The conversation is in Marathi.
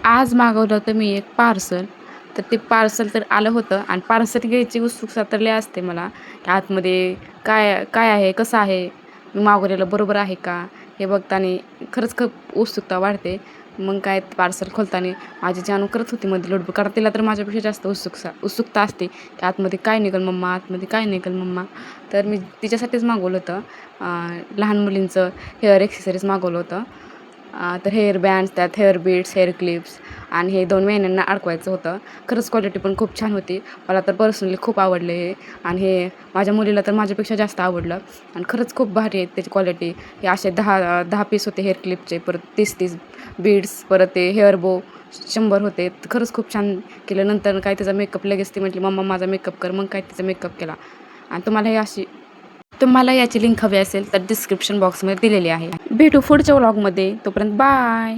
आज मागवलं होतं मी एक पार्सल. तर ते पार्सल तर आलं होतं आणि पार्सल घ्यायची उत्सुकता तर लय असते मला. की आतमध्ये काय काय आहे? कसं आहे? मी मागवलेलं बरोबर आहे का? हे बघताना खरंच खूप उत्सुकता वाढते. मग काय पार्सल खोलताना माझी जानू करत होती मध्ये लुडबुड. कारण तिला तर माझ्यापेक्षा जास्त उत्सुकता असते, की आतमध्ये काय निघेल मम्मा? आतमध्ये काय निघेल मम्मा? तर मी तिच्यासाठीच मागवलं होतं. लहान मुलींचं हेअर एक्सेसरीज मागवलं होतं. तर हेअर बँड्स, त्यात हेअर बीड्स, हेअर क्लिप्स आणि हे 2 वेण्यांना अडकवायचं होतं. खरंच क्वालिटी पण खूप छान होती. मला तर पर्सनली खूप आवडले हे आणि हे माझ्या मुलीला तर माझ्यापेक्षा जास्त आवडलं आणि खरंच खूप भारी आहे त्याची क्वालिटी. हे असे 10 पीस होते हेअर क्लिपचे, परत 30 बीड्स, परत ते हेअर बो 100 होते. तर खरंच खूप छान केलं. नंतर काय त्याचा मेकअप लगेच ती म्हटली, "मम्मा माझा मेकअप कर." मग काय तिचा मेकअप केला आणि तुम्हाला याची लिंक हवी असेल तर डिस्क्रिप्शन बॉक्समध्ये दिलेली आहे. भेटू पुढच्या व्लॉगमध्ये. तोपर्यंत बाय.